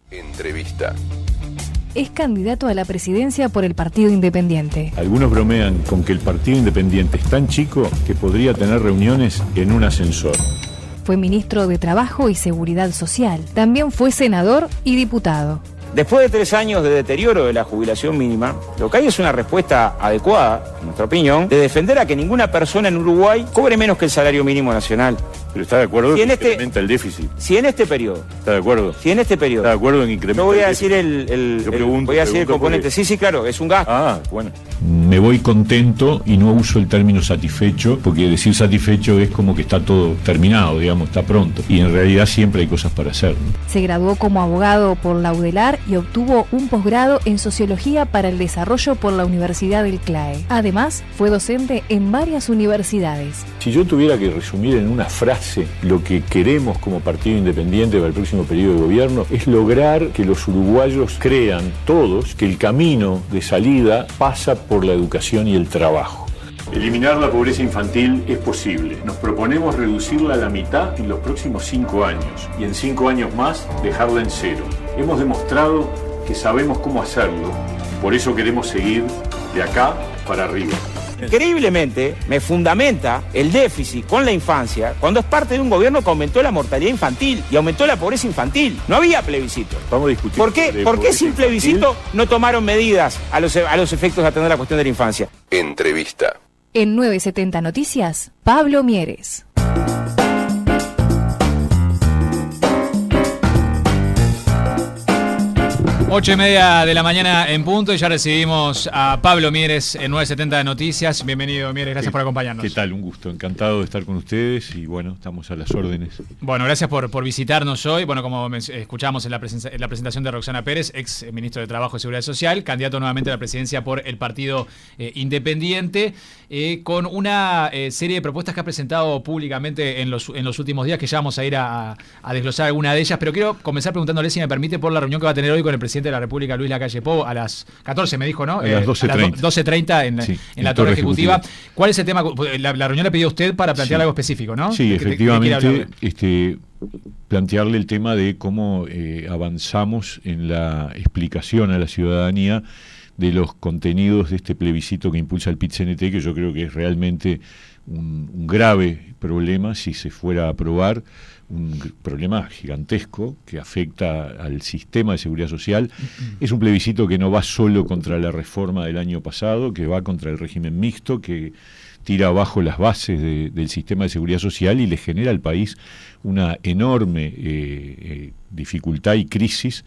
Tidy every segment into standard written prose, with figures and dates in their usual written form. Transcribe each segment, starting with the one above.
Entrevista. Es candidato a la presidencia por el Partido Independiente. Algunos bromean con que el Partido Independiente es tan chico que podría tener reuniones en un ascensor. Fue ministro de Trabajo y Seguridad Social. También fue senador y diputado. Después de 3 años de deterioro de la jubilación mínima, lo que hay es una respuesta adecuada, en nuestra opinión, de defender a que ninguna persona en Uruguay cobre menos que el salario mínimo nacional. ¿Pero está de acuerdo en que incrementa el déficit? Si en este periodo. ¿Está de acuerdo? Si en este periodo. ¿Está de acuerdo en incrementar? Yo voy a decir voy a decir el componente. Porque... Sí, claro, es un gasto. Ah, bueno. Me voy contento y no uso el término satisfecho, porque decir satisfecho es como que está todo terminado, digamos, está pronto. Y en realidad siempre hay cosas para hacer, ¿no? Se graduó como abogado por la UDELAR y obtuvo un posgrado en Sociología para el Desarrollo por la Universidad del CLAE. Además, fue docente en varias universidades. Si yo tuviera que resumir en una frase lo que queremos como Partido Independiente para el próximo periodo de gobierno, es lograr que los uruguayos crean todos que el camino de salida pasa por la educación y el trabajo. Eliminar la pobreza infantil es posible. Nos proponemos reducirla a la mitad en los próximos 5 años y en 5 años más dejarla en 0. Hemos demostrado que sabemos cómo hacerlo, por eso queremos seguir de acá para arriba. Increíblemente, me fundamenta el déficit con la infancia cuando es parte de un gobierno que aumentó la mortalidad infantil y aumentó la pobreza infantil. No había plebiscito. Vamos a discutir. ¿Por qué sin plebiscito no tomaron medidas a los efectos de atender la cuestión de la infancia? Entrevista. En 970 Noticias, Pablo Mieres. 8:30 de la mañana en punto y ya recibimos a Pablo Mieres en 970 Noticias. Bienvenido, Mieres, gracias por acompañarnos. ¿Qué tal? Un gusto, encantado de estar con ustedes y bueno, estamos a las órdenes. Bueno, gracias por visitarnos hoy. Bueno, como escuchamos en la presentación de Roxana Pérez, ex ministro de Trabajo y Seguridad Social, candidato nuevamente a la presidencia por el Partido Independiente, con una serie de propuestas que ha presentado públicamente en los últimos días, que ya vamos a ir a desglosar alguna de ellas, pero quiero comenzar preguntándole, si me permite, por la reunión que va a tener hoy con el presidente de la República, Luis Lacalle Pou, a las 14, me dijo, ¿no? A las 12:30. 12:30 en la Torre Ejecutiva. ¿Cuál es el tema? La reunión la pidió usted para plantear algo específico, ¿no? Sí, efectivamente, plantearle el tema de cómo avanzamos en la explicación a la ciudadanía de los contenidos de este plebiscito que impulsa el PIT-CNT, que yo creo que es realmente un grave problema si se fuera a aprobar, un problema gigantesco que afecta al sistema de seguridad social. Es un plebiscito que no va solo contra la reforma del año pasado, que va contra el régimen mixto, que tira abajo las bases del sistema de seguridad social y le genera al país una enorme dificultad y crisis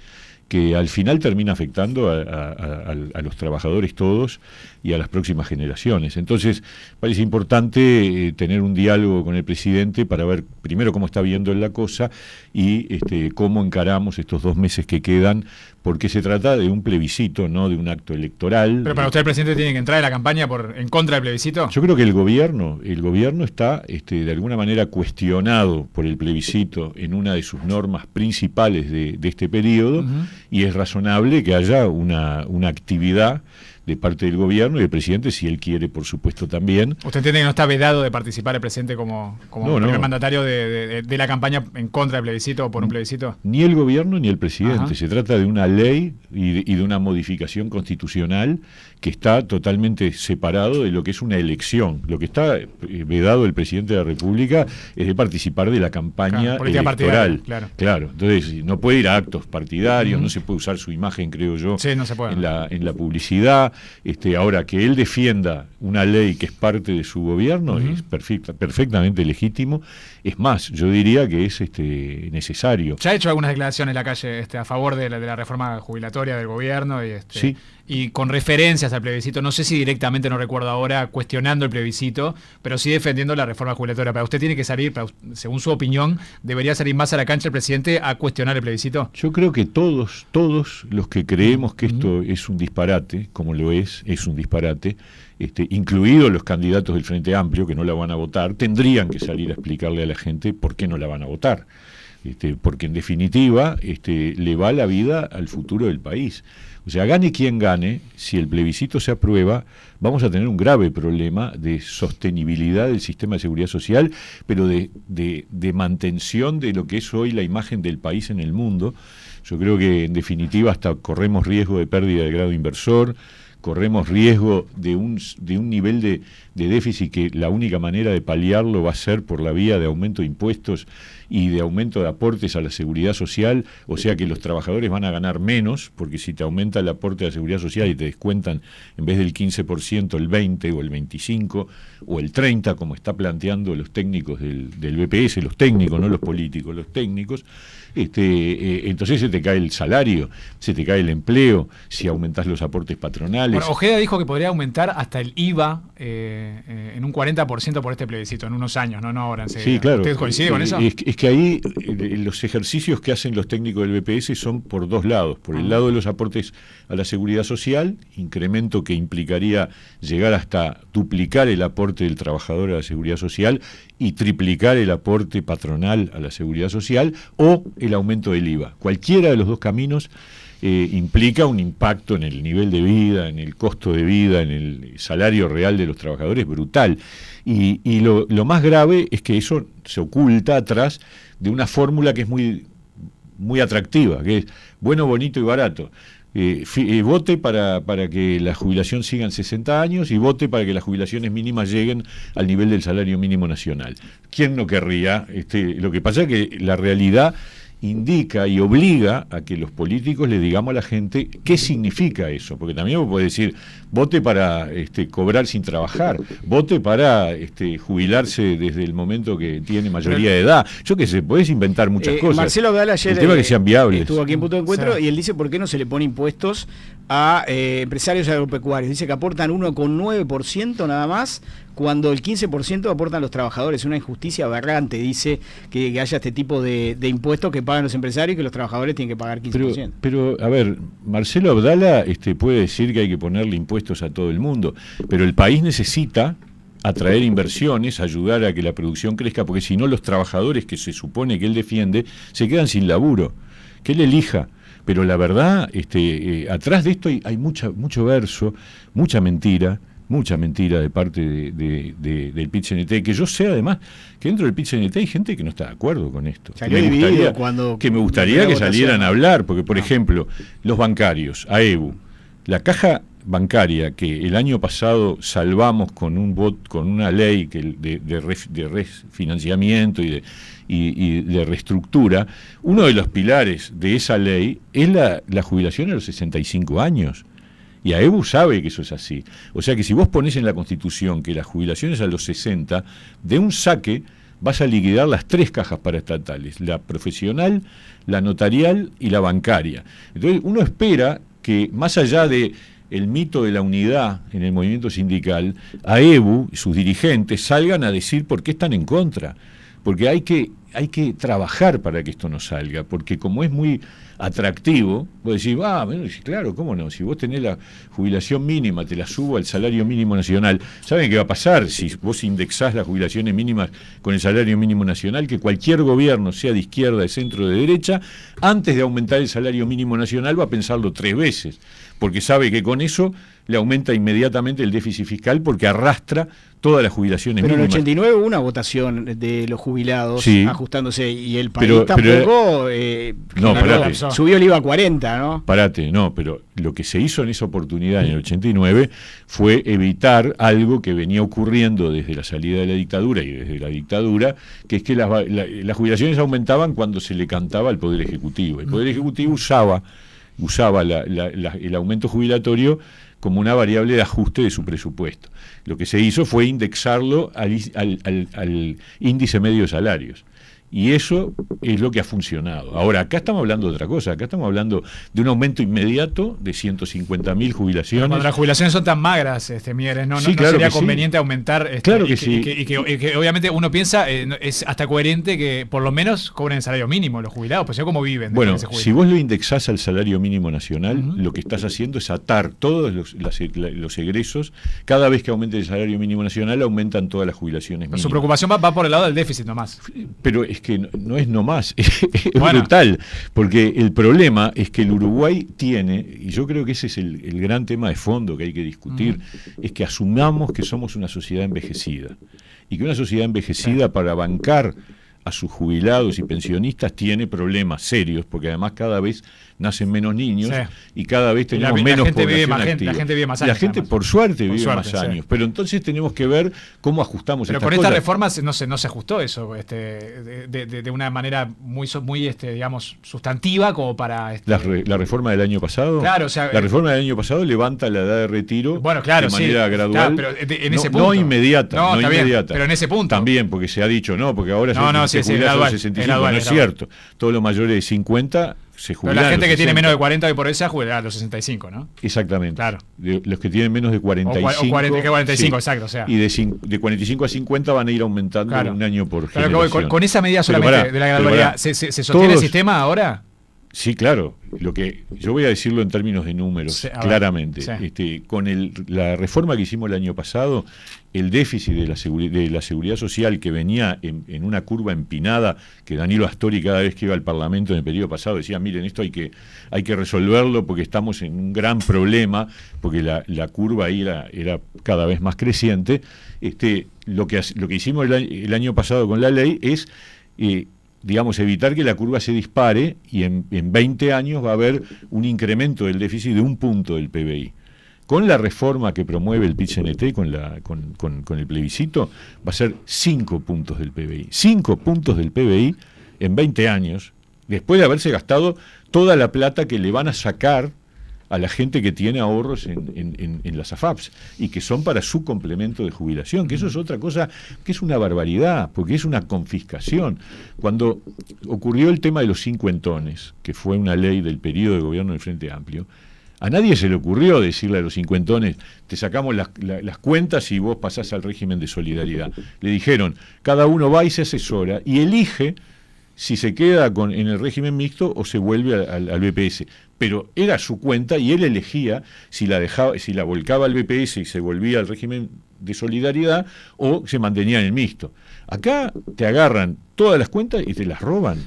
que al final termina afectando a los trabajadores todos y a las próximas generaciones. Entonces, parece importante tener un diálogo con el presidente para ver primero cómo está viendo él la cosa y cómo encaramos estos 2 meses que quedan, porque se trata de un plebiscito, no de un acto electoral. Pero para usted el presidente tiene que entrar en la campaña en contra del plebiscito. Yo creo que el gobierno está de alguna manera cuestionado por el plebiscito en una de sus normas principales de este periodo, y es razonable que haya una actividad de parte del gobierno y del presidente, si él quiere, por supuesto, también. ¿Usted entiende que no está vedado de participar el presidente como primer mandatario de la campaña en contra del plebiscito o por un plebiscito? Ni el gobierno ni el presidente. Se trata de una ley y de una modificación constitucional que está totalmente separado de lo que es una elección. Lo que está vedado el presidente de la República es de participar de la campaña electoral. Claro. Entonces, no puede ir a actos partidarios, no se puede usar su imagen, creo yo, no se puede. en la publicidad. Ahora, que él defienda una ley que es parte de su gobierno es perfectamente legítimo. Es más, yo diría que es necesario. Ya ha hecho algunas declaraciones en la calle a favor de la reforma jubilatoria del gobierno y con referencias al plebiscito. No sé si directamente, no recuerdo ahora, cuestionando el plebiscito, pero sí defendiendo la reforma jubilatoria. Para usted tiene que salir, según su opinión, ¿debería salir más a la cancha el presidente a cuestionar el plebiscito? Yo creo que todos los que creemos que esto es un disparate, como lo es un disparate, incluidos los candidatos del Frente Amplio que no la van a votar, tendrían que salir a explicarle a la gente por qué no la van a votar. porque en definitiva le va la vida al futuro del país. O sea, gane quien gane, si el plebiscito se aprueba, vamos a tener un grave problema de sostenibilidad del sistema de seguridad social, pero de mantención de lo que es hoy la imagen del país en el mundo. Yo creo que en definitiva hasta corremos riesgo de pérdida de grado inversor, corremos riesgo de un nivel de déficit que la única manera de paliarlo va a ser por la vía de aumento de impuestos y de aumento de aportes a la seguridad social, o sea que los trabajadores van a ganar menos, porque si te aumenta el aporte a la seguridad social y te descuentan en vez del 15% el 20 o el 25 o el 30, como está planteando los técnicos del BPS, los técnicos, no los políticos, los técnicos, entonces se te cae el salario, se te cae el empleo, si aumentás los aportes patronales. Bueno, Ojeda dijo que podría aumentar hasta el IVA en un 40% por este plebiscito, en unos años, no ahora enseguida. Sí, claro. ¿Usted coincide con eso? Es que ahí los ejercicios que hacen los técnicos del BPS son por dos lados. Por el lado de los aportes a la seguridad social, incremento que implicaría llegar hasta duplicar el aporte del trabajador a la seguridad social y triplicar el aporte patronal a la seguridad social, o el aumento del IVA. Cualquiera de los dos caminos implica un impacto en el nivel de vida, en el costo de vida, en el salario real de los trabajadores brutal. Y lo más grave es que eso se oculta atrás de una fórmula que es muy, muy atractiva, que es bueno, bonito y barato. Vote para que la jubilación siga en 60 años y vote para que las jubilaciones mínimas lleguen al nivel del salario mínimo nacional. ¿Quién no querría? Lo que pasa es que la realidad indica y obliga a que los políticos le digamos a la gente qué significa eso, porque también puede decir vote para cobrar sin trabajar, vote para jubilarse desde el momento que tiene mayoría de edad. Yo qué sé, podés inventar muchas cosas. Marcelo Abdala ayer el tema que sean viables. Estuvo aquí en Punto de Encuentro, sí. Y él dice por qué no se le pone impuestos a empresarios agropecuarios. Dice que aportan 1,9% nada más, cuando el 15% aportan los trabajadores. Una injusticia aberrante, dice, que haya este tipo de impuestos que pagan los empresarios y que los trabajadores tienen que pagar 15%. Pero a ver, Marcelo Abdala puede decir que hay que ponerle impuestos a todo el mundo, pero el país necesita atraer inversiones, ayudar a que la producción crezca, porque si no los trabajadores que se supone que él defiende se quedan sin laburo. Que él elija. Pero la verdad, atrás de esto hay mucho verso, mucha mentira de parte del PIT-CNT, que yo sé además que dentro del PIT-CNT hay gente que no está de acuerdo con esto. Me gustaría que salieran a hablar, porque por ejemplo, los bancarios, AEBU, la caja bancaria que el año pasado salvamos con una ley de refinanciamiento y de reestructura, uno de los pilares de esa ley es la jubilación a los 65 años. Y AEBU sabe que eso es así. O sea que si vos ponés en la Constitución que la jubilación es a los 60, de un saque vas a liquidar las tres cajas paraestatales, la profesional, la notarial y la bancaria. Entonces uno espera que, más allá de el mito de la unidad en el movimiento sindical, AEBU y sus dirigentes salgan a decir por qué están en contra. Porque hay que trabajar para que esto no salga, porque como es muy atractivo, vos decís, claro, ¿cómo no? Si vos tenés la jubilación mínima, te la subo al salario mínimo nacional, ¿saben qué va a pasar si vos indexás las jubilaciones mínimas con el salario mínimo nacional? Que cualquier gobierno, sea de izquierda, de centro, de derecha, antes de aumentar el salario mínimo nacional va a pensarlo 3 veces, porque sabe que con eso le aumenta inmediatamente el déficit fiscal, porque arrastra todas las jubilaciones mínimas. Pero en el 89 hubo una votación de los jubilados, sí, ajustándose, y el país subió el IVA a 40, ¿no? Pero lo que se hizo en esa oportunidad en el 89 fue evitar algo que venía ocurriendo desde la salida de la dictadura y desde la dictadura, que es que las jubilaciones aumentaban cuando se le cantaba al Poder Ejecutivo. El Poder Ejecutivo usaba el aumento jubilatorio como una variable de ajuste de su presupuesto. Lo que se hizo fue indexarlo al índice medio de salarios. Y eso es lo que ha funcionado. Ahora, acá estamos hablando de otra cosa. Acá estamos hablando de un aumento inmediato de 150.000 jubilaciones. Cuando las jubilaciones son tan magras, Mieres, ¿no? Sí, ¿No claro sería conveniente aumentar? Claro que sí. Y que obviamente uno piensa, es hasta coherente que por lo menos cobren el salario mínimo los jubilados, pues ¿cómo viven? Bueno, si vos lo indexás al salario mínimo nacional, lo que estás haciendo es atar todos los egresos. Cada vez que aumente el salario mínimo nacional, aumentan todas las jubilaciones mínimas. Su preocupación va por el lado del déficit nomás. Pero es es que no es nomás, es brutal, porque el problema es que el Uruguay tiene, y yo creo que ese es el gran tema de fondo que hay que discutir, es que asumamos que somos una sociedad envejecida, y que una sociedad envejecida para bancar a sus jubilados y pensionistas tiene problemas serios, porque además cada vez nacen menos niños y cada vez tenemos menos población activa. La gente vive más años. La gente, por suerte, vive más años. Pero entonces tenemos que ver cómo ajustamos estas cosas. Pero con esta reforma no se ajustó eso de una manera muy digamos, sustantiva como para... La reforma del año pasado. Claro, o sea, la reforma del año pasado levanta la edad de retiro de manera gradual. Claro, pero en ese punto. No inmediata. No inmediata. Pero en ese punto. También, porque se ha dicho, porque ahora se jubila a los 65. No es cierto. Todos los mayores de 50 se jubilan. Pero la gente que tiene menos de 40 hoy por hoy se jubilará a los 65, ¿no? Exactamente. Claro. Los que tienen menos de 45. O 45, exacto. O sea. Y de 45 a 50 van a ir aumentando un año por generación. Con esa medida solamente de la gradualidad, ¿se sostiene el sistema ahora? Sí, claro. Lo que yo voy a decirlo en términos de números, claramente. Con la reforma que hicimos el año pasado, el déficit de la seguridad social que venía en una curva empinada, que Danilo Astori cada vez que iba al Parlamento en el periodo pasado decía, miren, esto hay que resolverlo porque estamos en un gran problema, porque la curva ahí era cada vez más creciente. Lo que hicimos el año pasado con la ley es... digamos, evitar que la curva se dispare y en 20 años va a haber un incremento del déficit de 1 punto del PBI. Con la reforma que promueve el PIT-CNT, con el plebiscito, va a ser 5 puntos del PBI. 5 puntos del PBI en 20 años, después de haberse gastado toda la plata que le van a sacar a la gente que tiene ahorros en las AFAPs y que son para su complemento de jubilación, que eso es otra cosa que es una barbaridad, porque es una confiscación. Cuando ocurrió el tema de los cincuentones, que fue una ley del periodo de gobierno del Frente Amplio, a nadie se le ocurrió decirle a los cincuentones, te sacamos las cuentas y vos pasás al régimen de solidaridad. Le dijeron, cada uno va y se asesora y elige si se queda en el régimen mixto o se vuelve al BPS. Pero era su cuenta y él elegía si la volcaba al BPS y se volvía al régimen de solidaridad o se mantenía en el mixto. Acá te agarran todas las cuentas y te las roban.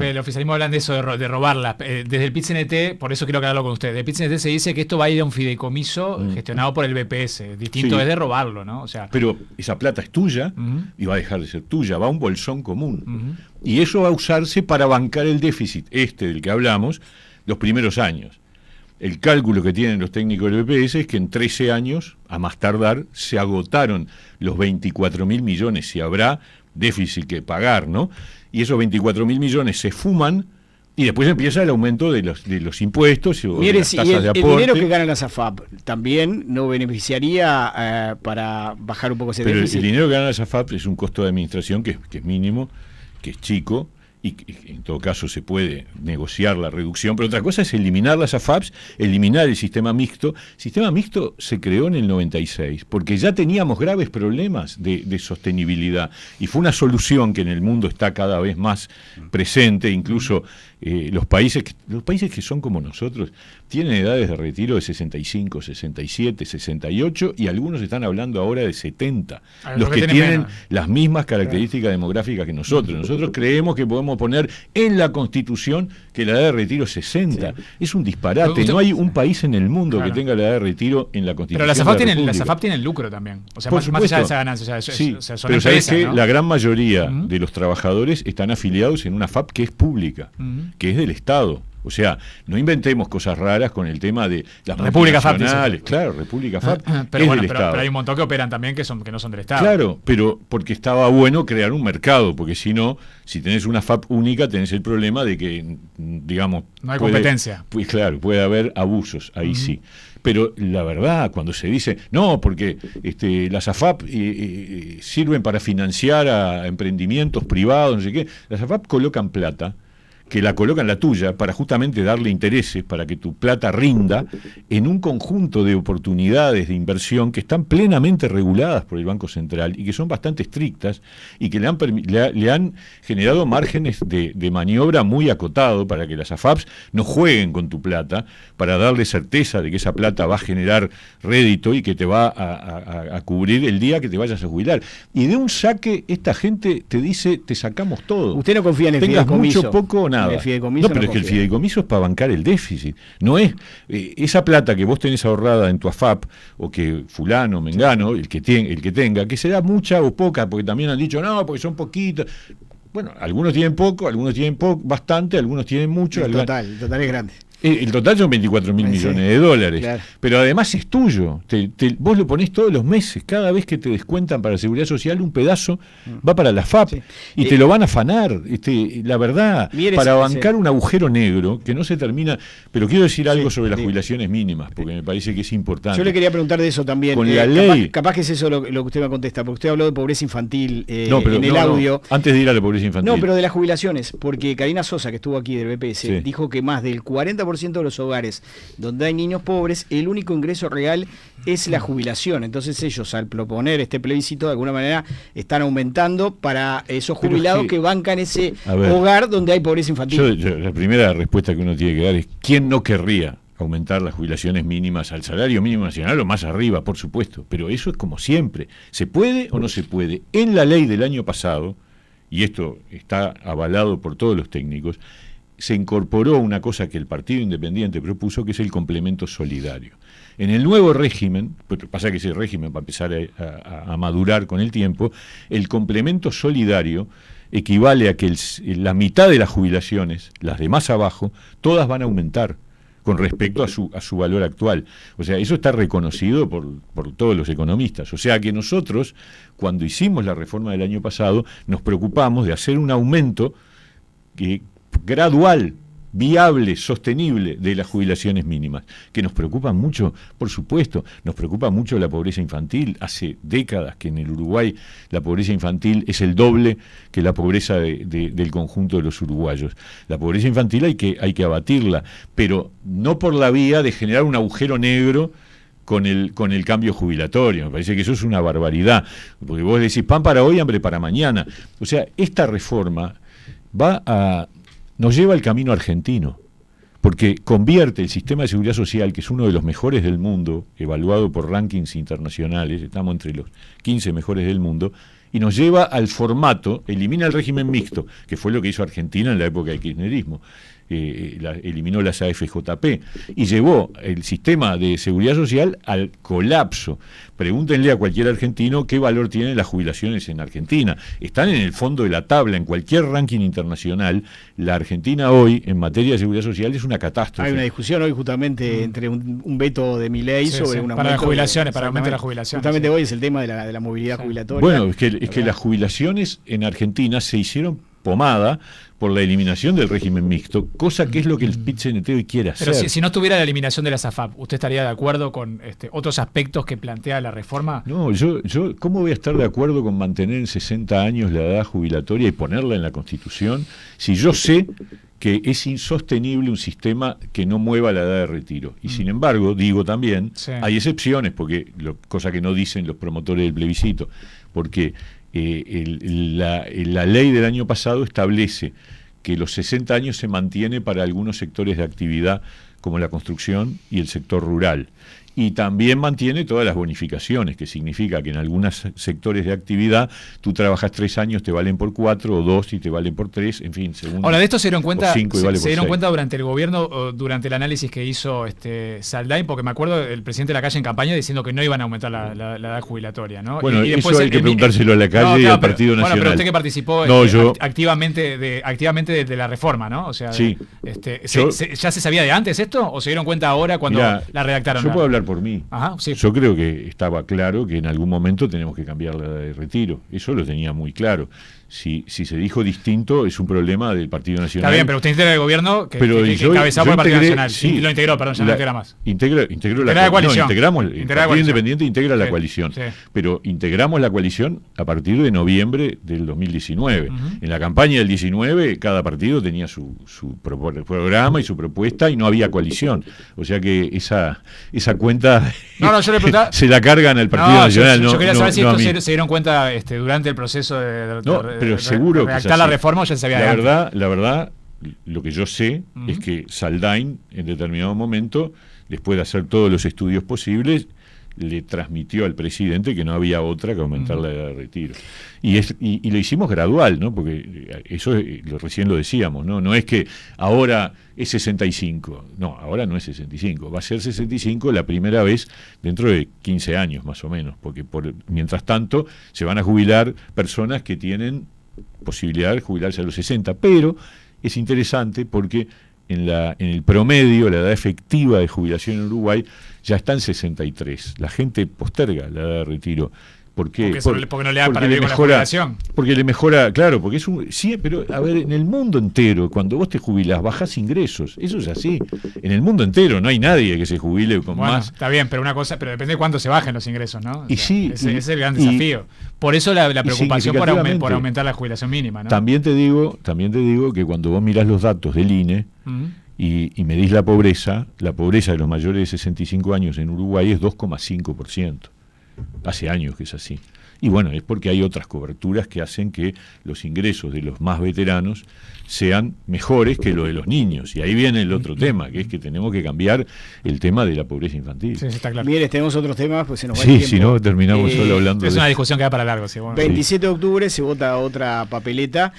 El oficialismo habla de eso, de robarlas. Desde el PIT-CNT, por eso quiero aclararlo con ustedes. Del PIT-CNT se dice que esto va a ir a un fideicomiso gestionado por el BPS. Distinto es de robarlo, ¿no? O sea, pero esa plata es tuya y va a dejar de ser tuya, va a un bolsón común. Y eso va a usarse para bancar el déficit, del que hablamos, los primeros años. El cálculo que tienen los técnicos del BPS es que en 13 años, a más tardar, se agotaron los 24.000 millones, si habrá déficit que pagar, ¿no? Y esos 24.000 millones se fuman y después empieza el aumento de los impuestos o de las tasas de aporte. El dinero que ganan las AFAP también no beneficiaría para bajar un poco ese déficit. Pero el dinero que ganan las AFAP es un costo de administración que es mínimo, que es chico, y en todo caso se puede negociar la reducción, pero otra cosa es eliminar las AFAPs, eliminar el sistema mixto. El sistema mixto se creó en el 96, porque ya teníamos graves problemas de sostenibilidad, y fue una solución que en el mundo está cada vez más presente, incluso los países que son como nosotros tienen edades de retiro de 65, 67, 68 y algunos están hablando ahora de 70, los que tienen las mismas características demográficas que nosotros. Nosotros creemos que podemos poner en la Constitución que la edad de retiro es 60. Es un disparate. No hay un país en el mundo que tenga la edad de retiro en la Constitución. Pero las AFAP tienen lucro también. O sea, más allá de esa ganancia. Pero sabes que la gran mayoría de los trabajadores están afiliados en una AFAP que es pública, que es del Estado. O sea, no inventemos cosas raras con el tema de las República FAP. Claro, República FAP pero hay un montón que operan también que no son del Estado. Claro, pero porque estaba bueno crear un mercado, porque si no, si tenés una FAP única, tenés el problema de que, digamos... No hay competencia. Pues claro, puede haber abusos, ahí sí. Pero la verdad, cuando se dice, no, porque las AFAP sirven para financiar a emprendimientos privados, no sé qué, las AFAP colocan plata que la colocan la tuya para justamente darle intereses, para que tu plata rinda en un conjunto de oportunidades de inversión que están plenamente reguladas por el Banco Central y que son bastante estrictas y que le han generado márgenes de maniobra muy acotados para que las AFAPs no jueguen con tu plata, para darle certeza de que esa plata va a generar rédito y que te va a cubrir el día que te vayas a jubilar. Y de un saque, esta gente te dice, te sacamos todo. Usted no confía en el Tengas fideicomiso. mucho, poco o nada. No, pero es que el fideicomiso es para bancar el déficit. No es esa plata que vos tenés ahorrada en tu AFAP, o que fulano, mengano, el que tenga, que será mucha o poca, porque también han dicho, no, porque son poquitos. Bueno, algunos tienen poco, bastante, algunos tienen mucho. El total es grande. El total son 24.000 millones de dólares, claro. Pero además es tuyo, vos lo ponés todos los meses, cada vez que te descuentan para la Seguridad Social un pedazo va para la FAP, sí. Y te lo van a afanar, la verdad, para bancar un agujero negro que no se termina. Pero quiero decir algo sobre las jubilaciones mínimas, porque me parece que es importante. Yo le quería preguntar de eso también. Con la ley, capaz que es eso lo que usted me contesta, porque usted habló de pobreza infantil en el audio. Antes de ir a la pobreza infantil. No, pero de las jubilaciones, porque Karina Sosa, que estuvo aquí del BPS, dijo que más del 40% de los hogares donde hay niños pobres, el único ingreso real es la jubilación. Entonces ellos, al proponer este plebiscito, de alguna manera están aumentando para esos jubilados que bancan ese hogar donde hay pobreza infantil. La primera respuesta que uno tiene que dar es: ¿quién no querría aumentar las jubilaciones mínimas al salario mínimo nacional o más arriba? Por supuesto, pero eso es como siempre. ¿Se puede o no se puede? En la ley del año pasado, y esto está avalado por todos los técnicos, se incorporó una cosa que el Partido Independiente propuso, que es el complemento solidario. En el nuevo régimen, pasa que ese régimen va a empezar a madurar con el tiempo, el complemento solidario equivale a que la mitad de las jubilaciones, las de más abajo, todas van a aumentar con respecto a su valor actual. O sea, eso está reconocido por todos los economistas. O sea que nosotros, cuando hicimos la reforma del año pasado, nos preocupamos de hacer un aumento gradual, viable, sostenible de las jubilaciones mínimas, que nos preocupan mucho, por supuesto. Nos preocupa mucho la pobreza infantil. Hace décadas que en el Uruguay la pobreza infantil es el doble que la pobreza del conjunto de los uruguayos. La pobreza infantil hay que abatirla, pero no por la vía de generar un agujero negro con el cambio jubilatorio. Me parece que eso es una barbaridad, porque vos decís pan para hoy, hambre para mañana. O sea, esta reforma nos lleva al camino argentino, porque convierte el sistema de seguridad social, que es uno de los mejores del mundo, evaluado por rankings internacionales, estamos entre los 15 mejores del mundo, y nos lleva al formato, elimina el régimen mixto, que fue lo que hizo Argentina en la época del kirchnerismo, eliminó las AFJP y llevó el sistema de seguridad social al colapso. Pregúntenle a cualquier argentino qué valor tienen las jubilaciones en Argentina. Están en el fondo de la tabla, en cualquier ranking internacional. La Argentina hoy, en materia de seguridad social, es una catástrofe. Hay una discusión hoy justamente entre un veto de Milei sobre una para las jubilaciones, para aumentar las jubilaciones. Justamente hoy es el tema de la movilidad jubilatoria. Bueno, es que las jubilaciones en Argentina se hicieron pomada por la eliminación del régimen mixto, cosa que es lo que el PIT-CNT hoy quiere hacer. Pero si no tuviera la eliminación de las AFAP, ¿usted estaría de acuerdo con otros aspectos que plantea la reforma? No, yo ¿cómo voy a estar de acuerdo con mantener en 60 años la edad jubilatoria y ponerla en la Constitución si yo sé que es insostenible un sistema que no mueva la edad de retiro? Y sin embargo, digo también, hay excepciones, porque cosa que no dicen los promotores del plebiscito, porque la ley del año pasado establece que los 60 años se mantiene para algunos sectores de actividad como la construcción y el sector rural. Y también mantiene todas las bonificaciones, que significa que en algunos sectores de actividad tú trabajas 3 años, te valen por 4, o 2 y te valen por 3, en fin. Según ahora, de esto se dieron cuenta, se dieron 6. cuenta durante el gobierno, durante el análisis que hizo Saldain, porque me acuerdo el presidente de la calle en campaña diciendo que no iban a aumentar la edad jubilatoria, ¿no? Bueno, y después eso hay que preguntárselo a la calle y al Partido Nacional. Bueno, pero usted que participó activamente de la reforma, ¿no? O sea, sí. ¿ya se sabía de antes esto? esto o se dieron cuenta ahora cuando la redactaron? Yo puedo hablar por mí. Ajá, sí. Yo creo que estaba claro que en algún momento tenemos que cambiar la edad de retiro. Eso lo tenía muy claro. Si se dijo distinto, es un problema del Partido Nacional. Está bien, pero usted integra el gobierno que yo encabezado por el Partido Nacional. Sí, lo integró, perdón, ya no integra más. Integró la coalición. No, integramos, el Partido Independiente integra la coalición. Sí. Pero integramos la coalición a partir de noviembre del 2019. En la campaña del 19, cada partido tenía su programa y su propuesta y no había coalición. O sea que esa cuenta yo le preguntaba, se la cargan al Partido Nacional. Yo quería saber si esto se dieron cuenta durante el proceso de pero seguro que redactar la reforma, o ya se sabía de antes. La verdad, lo que yo sé es que Saldain, en determinado momento, después de hacer todos los estudios posibles, le transmitió al presidente que no había otra que aumentar la edad de retiro. Y lo hicimos gradual, ¿no? Porque eso recién lo decíamos, ¿no? No es que ahora es 65, no, ahora no es 65, va a ser 65 la primera vez dentro de 15 años más o menos, porque mientras tanto se van a jubilar personas que tienen posibilidad de jubilarse a los 60, pero es interesante porque en el promedio, la edad efectiva de jubilación en Uruguay ya está en 63. La gente posterga la edad de retiro. ¿Por qué? Porque no le da para vivir con la jubilación. Porque le mejora, claro, porque sí, pero a ver, en el mundo entero, cuando vos te jubilás, bajás ingresos. Eso es así. En el mundo entero no hay nadie que se jubile con más. Está bien, pero pero depende de cuánto se bajen los ingresos, ¿no? Ese es el gran desafío. Por eso la preocupación por aumentar la jubilación mínima, ¿no? También te digo que cuando vos mirás los datos del INE y medís la pobreza de los mayores de 65 años en Uruguay es 2,5%. Hace años que es así. Y bueno, es porque hay otras coberturas que hacen que los ingresos de los más veteranos sean mejores que lo de los niños. Y ahí viene el otro tema, que es que tenemos que cambiar el tema de la pobreza infantil. Sí, está claro. Bien, tenemos otros temas, pues se nos va el tiempo. Si no, terminamos solo hablando es una discusión que da para largo. Sí, bueno. 27 de octubre se vota otra papeleta.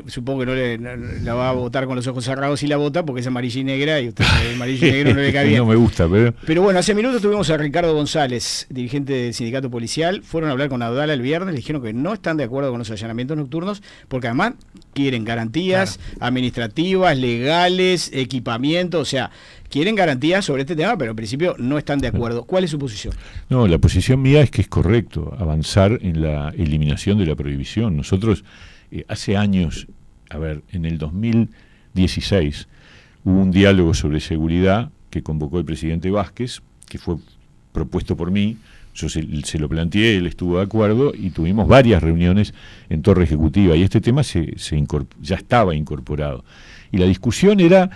Supongo que no la va a votar con los ojos cerrados si la vota, porque es amarilla y negra, y usted el amarillo y negro no le cae bien. No me gusta, pero bueno, hace minutos tuvimos a Ricardo González, dirigente del sindicato policial. Fueron a hablar con Abdala el viernes, le dijeron que no están de acuerdo con los allanamientos nocturnos, porque además quieren garantías administrativas, legales, equipamiento, o sea, quieren garantías sobre este tema, pero en principio no están de acuerdo. ¿Cuál es su posición? No, la posición mía es que es correcto avanzar en la eliminación de la prohibición. Nosotros hace años, en el 2016 hubo un diálogo sobre seguridad que convocó el presidente Vázquez, que fue propuesto por mí. Yo se lo planteé, él estuvo de acuerdo y tuvimos varias reuniones en Torre Ejecutiva y este tema ya estaba incorporado. Y la discusión era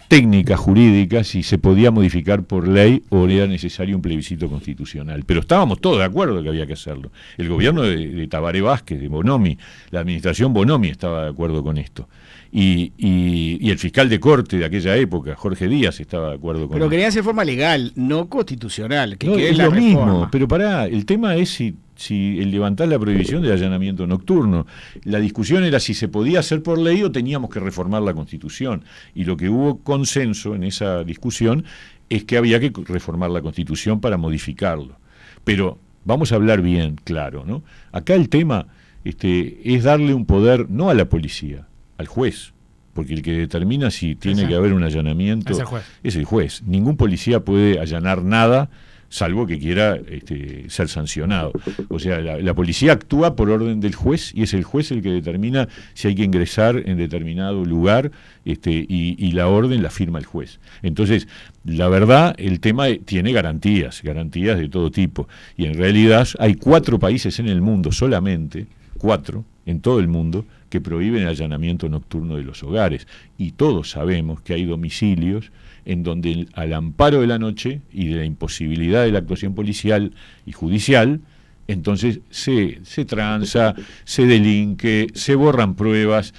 técnica, jurídica, si se podía modificar por ley o era necesario un plebiscito constitucional. Pero estábamos todos de acuerdo que había que hacerlo. El gobierno de Tabaré Vázquez, de Bonomi, la administración Bonomi estaba de acuerdo con esto. Y el fiscal de corte de aquella época, Jorge Díaz, estaba de acuerdo con Pero esto. querían hacer forma legal, no constitucional. No, es lo mismo, pero el tema es si el levantar la prohibición del allanamiento nocturno. La discusión era si se podía hacer por ley o teníamos que reformar la Constitución. Y lo que hubo consenso en esa discusión es que había que reformar la Constitución para modificarlo. Pero vamos a hablar bien claro, ¿no? Acá el tema es darle un poder no a la policía, al juez. Porque el que determina si tiene que haber un allanamiento es el juez. Ningún policía puede allanar nada salvo que quiera ser sancionado. O sea, la policía actúa por orden del juez y es el juez el que determina si hay que ingresar en determinado lugar y la orden la firma el juez. Entonces, la verdad, el tema tiene garantías de todo tipo. Y en realidad hay 4 países en el mundo, solamente 4 en todo el mundo, que prohíben el allanamiento nocturno de los hogares. Y todos sabemos que hay domicilios en donde al amparo de la noche y de la imposibilidad de la actuación policial y judicial, entonces se tranza, se delinque, se borran pruebas.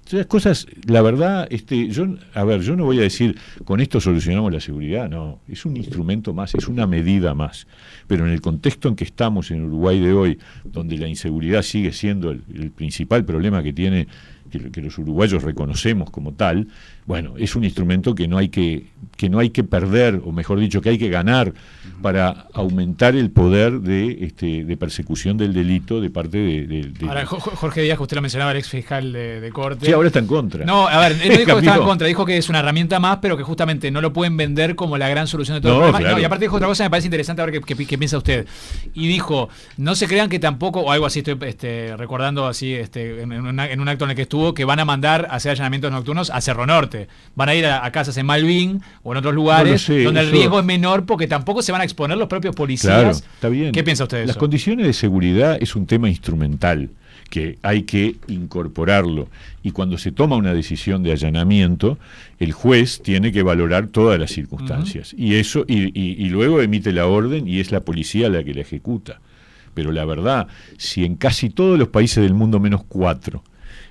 Esas cosas, la verdad, yo no voy a decir con esto solucionamos la seguridad, no, es un instrumento más, es una medida más. Pero en el contexto en que estamos en Uruguay de hoy, donde la inseguridad sigue siendo el principal problema que tiene que los uruguayos reconocemos como tal, bueno, es un instrumento que no hay que perder, o mejor dicho, que hay que ganar para aumentar el poder de persecución del delito de parte de... Ahora, Jorge Díaz, que usted lo mencionaba, el ex fiscal de Corte. Sí, ahora está en contra. No, a ver, él no dijo que estaba en contra, dijo que es una herramienta más, pero que justamente no lo pueden vender como la gran solución de todo el problema. Claro. No, y aparte dijo otra cosa, me parece interesante ahora que piensa usted. Y dijo, no se crean que tampoco, o algo así, estoy recordando así, en un acto en el que estuvo, que van a mandar a hacer allanamientos nocturnos a Cerro Norte. Van a ir a casas en Malvin o en otros lugares donde el riesgo es menor, porque tampoco se van a exponer los propios policías. Claro, está bien. ¿Qué piensa usted de eso? Las condiciones de seguridad es un tema instrumental que hay que incorporarlo, y cuando se toma una decisión de allanamiento, el juez tiene que valorar todas las circunstancias, y eso y luego emite la orden, y es la policía la que la ejecuta. Pero la verdad, si en casi todos los países del mundo menos 4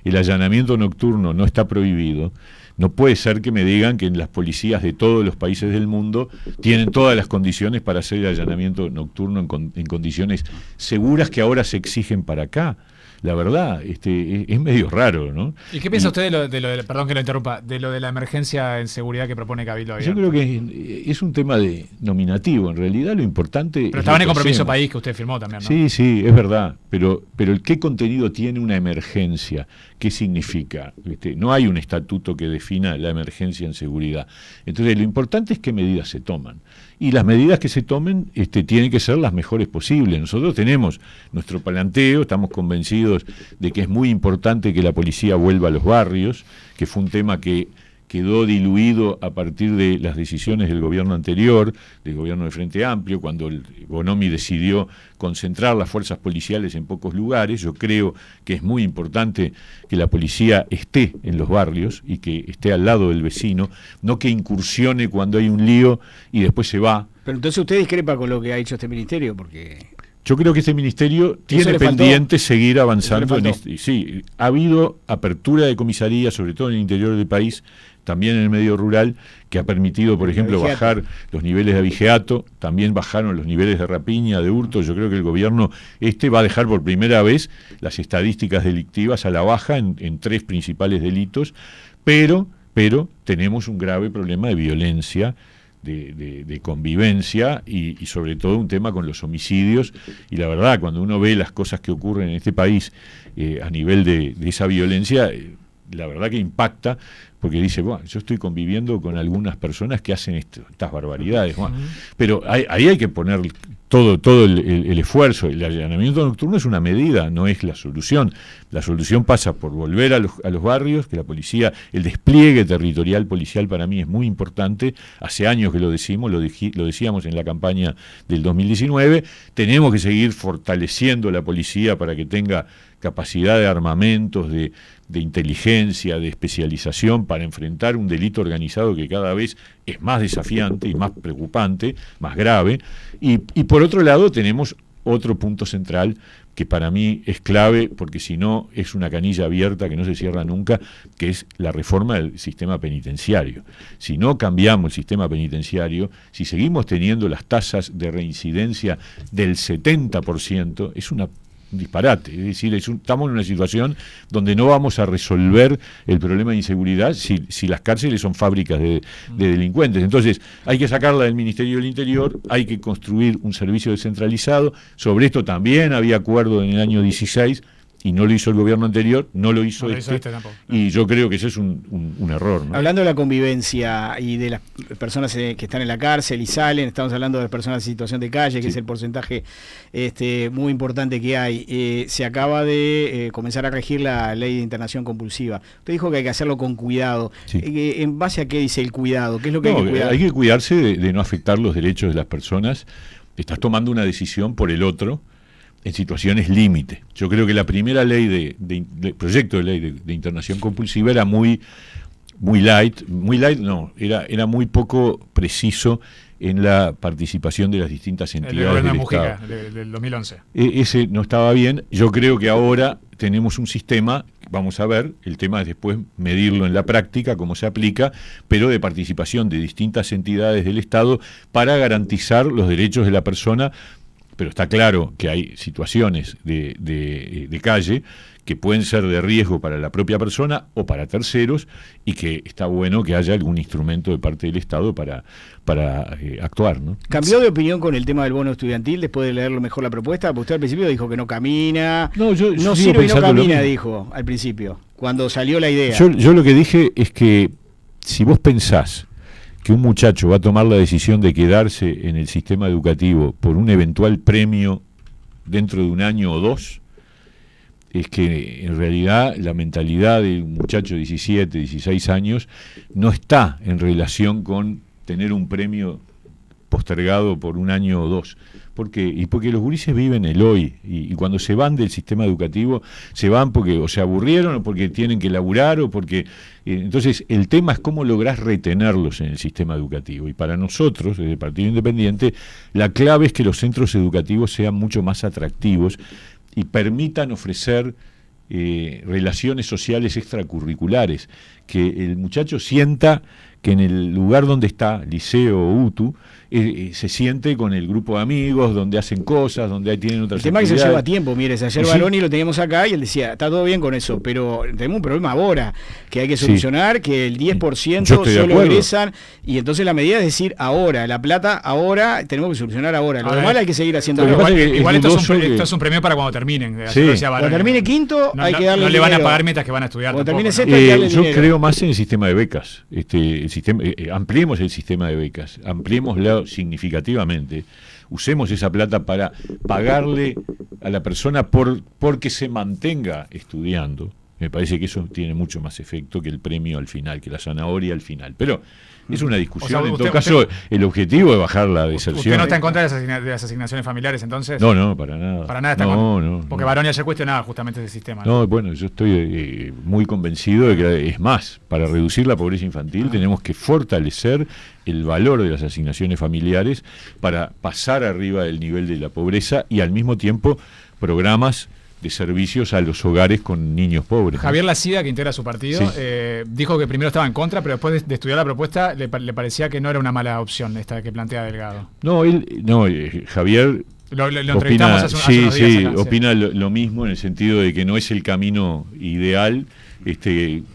el allanamiento nocturno no está prohibido, no puede ser que me digan que en las policías de todos los países del mundo tienen todas las condiciones para hacer el allanamiento nocturno en condiciones seguras que ahora se exigen para acá. La verdad, es medio raro, ¿no? ¿Y qué piensa usted de lo de, perdón que lo interrumpa, de lo de la emergencia en seguridad que propone Cabildo Abierto? Yo creo que es un tema de nominativo. En realidad lo importante... Pero estaba en el compromiso país que usted firmó también, ¿no? Sí, sí, es verdad. Pero ¿qué contenido tiene una emergencia? ¿Qué significa? No hay un estatuto que defina la emergencia en seguridad. Entonces lo importante es qué medidas se toman. Y las medidas que se tomen tienen que ser las mejores posibles. Nosotros tenemos nuestro planteo, estamos convencidos de que es muy importante que la policía vuelva a los barrios, que fue un tema que quedó diluido a partir de las decisiones del gobierno anterior, del gobierno de Frente Amplio, cuando el Bonomi decidió concentrar las fuerzas policiales en pocos lugares. Yo creo que es muy importante que la policía esté en los barrios y que esté al lado del vecino, no que incursione cuando hay un lío y después se va. Pero entonces usted discrepa con lo que ha hecho este ministerio, porque... Yo creo que este ministerio tiene pendiente seguir avanzando en esto. Sí, ha habido apertura de comisaría, sobre todo en el interior del país, también en el medio rural, que ha permitido, por ejemplo, bajar los niveles de abigeato, también bajaron los niveles de rapiña, de hurto. Yo creo que el gobierno va a dejar por primera vez las estadísticas delictivas a la baja en 3 principales delitos, pero tenemos un grave problema de violencia, de convivencia y sobre todo un tema con los homicidios, y la verdad, cuando uno ve las cosas que ocurren en este país a nivel de esa violencia, la verdad que impacta, porque dice, bueno, yo estoy conviviendo con algunas personas que hacen estas barbaridades, bueno, pero ahí hay que poner todo el esfuerzo. El allanamiento nocturno es una medida, no es la solución. La solución pasa por volver a los barrios, que la policía, el despliegue territorial policial para mí es muy importante. Hace años que lo decimos, lo decíamos en la campaña del 2019, tenemos que seguir fortaleciendo la policía para que tenga capacidad de armamentos, de inteligencia, de especialización para enfrentar un delito organizado que cada vez es más desafiante y más preocupante, más grave. Y por otro lado tenemos otro punto central que para mí es clave, porque si no es una canilla abierta que no se cierra nunca, que es la reforma del sistema penitenciario. Si no cambiamos el sistema penitenciario, si seguimos teniendo las tasas de reincidencia del 70%, es un disparate. Es decir, estamos en una situación donde no vamos a resolver el problema de inseguridad si las cárceles son fábricas de delincuentes. Entonces hay que sacarla del Ministerio del Interior, hay que construir un servicio descentralizado. Sobre esto también había acuerdo en el año 16 y no lo hizo el gobierno anterior, no lo hizo este tampoco. Y yo creo que ese es un error, ¿no? Hablando de la convivencia y de las personas que están en la cárcel y salen, estamos hablando de personas en situación de calle, que es el porcentaje muy importante que hay. Se acaba de comenzar a regir la ley de internación compulsiva. Usted dijo que hay que hacerlo con cuidado. Sí. ¿En base a qué dice el cuidado? ¿Qué es lo que hay que cuidar? Hay que cuidarse de no afectar los derechos de las personas. Estás tomando una decisión por el otro en situaciones límite. Yo creo que la primera ley de proyecto de ley de internación compulsiva era muy light, era muy poco preciso en la participación de las distintas entidades del Mujica, Estado. del 2011. Ese no estaba bien. Yo creo que ahora tenemos un sistema, vamos a ver, el tema es después medirlo en la práctica, cómo se aplica, pero de participación de distintas entidades del Estado para garantizar los derechos de la persona. Pero está claro que hay situaciones de calle que pueden ser de riesgo para la propia persona o para terceros, y que está bueno que haya algún instrumento de parte del Estado para actuar, ¿no? ¿Cambió de opinión con el tema del bono estudiantil después de leerlo mejor la propuesta? Porque usted al principio dijo que no camina, No sirve y no camina, dijo al principio, cuando salió la idea. Yo lo que dije es que si vos pensás que un muchacho va a tomar la decisión de quedarse en el sistema educativo por un eventual premio dentro de un año o dos, es que en realidad la mentalidad de un muchacho de 17, 16 años no está en relación con tener un premio postergado por un año o dos. ¿Por qué? Y porque los gurises viven el hoy, y cuando se van del sistema educativo, se van porque o se aburrieron, o porque tienen que laburar, o porque... entonces, el tema es cómo lográs retenerlos en el sistema educativo. Y para nosotros, desde el Partido Independiente, la clave es que los centros educativos sean mucho más atractivos y permitan ofrecer relaciones sociales extracurriculares, que el muchacho sienta que en el lugar donde está, liceo o UTU, se siente con el grupo de amigos, donde hacen cosas, donde tienen otras actividades. El tema es que se lleva tiempo, mire, ayer Sí. Baroni lo teníamos acá y él decía, está todo bien con eso, pero tenemos un problema ahora, que hay que solucionar, que el 10% Yo estoy de solo acuerdo. egresan, y entonces la medida es decir, ahora, la plata, ahora, tenemos que solucionar ahora. Lo demás hay que seguir haciendo. Lo que pasa es que Igual es esto, dudoso que- esto es un premio para cuando terminen. Sí. Lo decía Baroni. Cuando termine quinto, hay que darle no le van a dinero. pagar mientras que van a estudiar. Cuando tampoco, termine ¿no? sexto, hay que darle Yo dinero. creo más en el sistema de becas. El sistema, ampliemos el sistema de becas, ampliémoslo significativamente. Usemos esa plata para pagarle a la persona porque se mantenga estudiando. Me parece que eso tiene mucho más efecto que el premio al final, que la zanahoria al final. Pero es una discusión. O sea, en usted- todo caso, el objetivo es bajar la deserción. ¿Usted no está en contra de las asignaciones familiares entonces? No, para nada. Para nada está en no, contra. no, Porque no. Baroni ayer cuestionaba justamente ese sistema. No, bueno, yo estoy muy convencido de que es más, para reducir la pobreza infantil tenemos que fortalecer el valor de las asignaciones familiares para pasar arriba del nivel de la pobreza y al mismo tiempo programas de servicios a los hogares con niños pobres, ¿no? Javier Lacida, que integra su partido, Sí. dijo que primero estaba en contra, pero después de estudiar la propuesta le parecía que no era una mala opción esta que plantea Delgado. Javier Lo entrevistamos hace unos días acá, sí. opina lo mismo, en el sentido de que no es el camino ideal,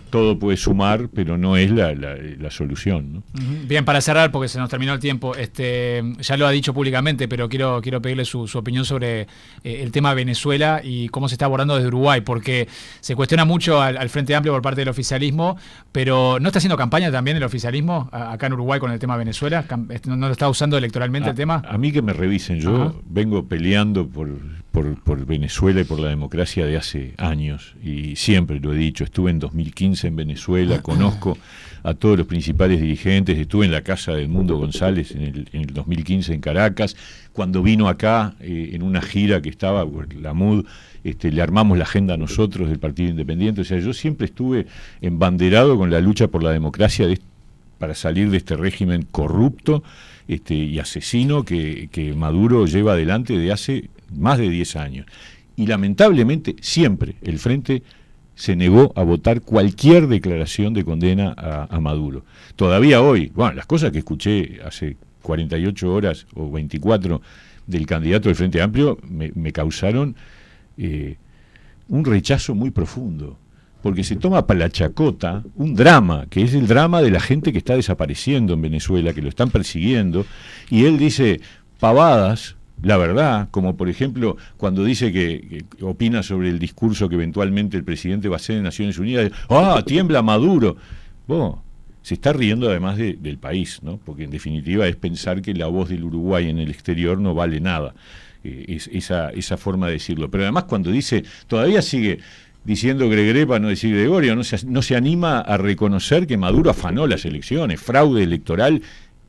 todo puede sumar, pero no es la solución, ¿no? Ujú. Bien, para cerrar, porque se nos terminó el tiempo, ya lo ha dicho públicamente, pero quiero pedirle su opinión sobre el tema Venezuela y cómo se está abordando desde Uruguay, porque se cuestiona mucho al Frente Amplio por parte del oficialismo, pero ¿no está haciendo campaña también el oficialismo acá en Uruguay con el tema Venezuela? ¿No lo está usando electoralmente el tema? A mí que me revisen, yo Ajá. vengo peleando por Venezuela y por la democracia de hace años, y siempre lo he dicho. Estuve en 2015 en Venezuela, conozco a todos los principales dirigentes, estuve en la casa del Mundo González en el 2015 en Caracas, cuando vino acá en una gira que estaba por la MUD, le armamos la agenda nosotros del Partido Independiente. O sea, yo siempre estuve embanderado con la lucha por la democracia para salir de este régimen corrupto y asesino que Maduro lleva adelante de hace más de 10 años. Y lamentablemente siempre el Frente se negó a votar cualquier declaración de condena a Maduro. Todavía hoy, bueno, las cosas que escuché hace 48 horas o 24 del candidato del Frente Amplio me causaron un rechazo muy profundo, porque se toma para la chacota un drama, que es el drama de la gente que está desapareciendo en Venezuela, que lo están persiguiendo, y él dice pavadas, la verdad, como por ejemplo cuando dice que opina sobre el discurso que eventualmente el presidente va a hacer en Naciones Unidas, tiembla Maduro. Se está riendo además del país, ¿no? Porque en definitiva es pensar que la voz del Uruguay en el exterior no vale nada, esa forma de decirlo. Pero además cuando dice, todavía sigue diciendo Gregoré para no decir Gregorio, no se anima a reconocer que Maduro afanó las elecciones, fraude electoral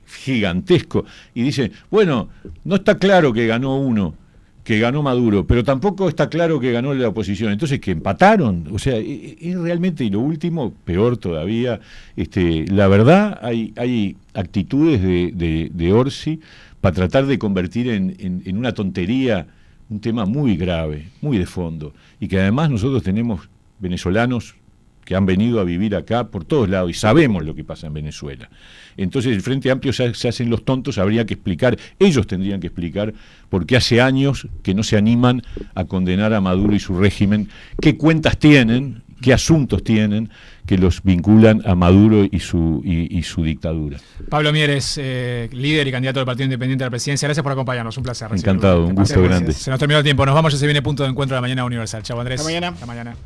gigantesco, y dice, bueno, no está claro que ganó Maduro, pero tampoco está claro que ganó la oposición, entonces que empataron. O sea, es realmente, y lo último, peor todavía, la verdad, hay actitudes de Orsi para tratar de convertir en una tontería un tema muy grave, muy de fondo, y que además nosotros tenemos venezolanos que han venido a vivir acá por todos lados y sabemos lo que pasa en Venezuela. Entonces el Frente Amplio se hacen los tontos, habría que explicar, ellos tendrían que explicar por qué hace años que no se animan a condenar a Maduro y su régimen, qué cuentas tienen, qué asuntos tienen que los vinculan a Maduro y su dictadura. Pablo Mieres, líder y candidato del Partido Independiente a la presidencia, gracias por acompañarnos, un placer. Encantado, un gusto grande. Se nos terminó el tiempo, nos vamos, ya se viene Punto de Encuentro de la Mañana Universal. Chau Andrés. Hasta mañana. Hasta mañana.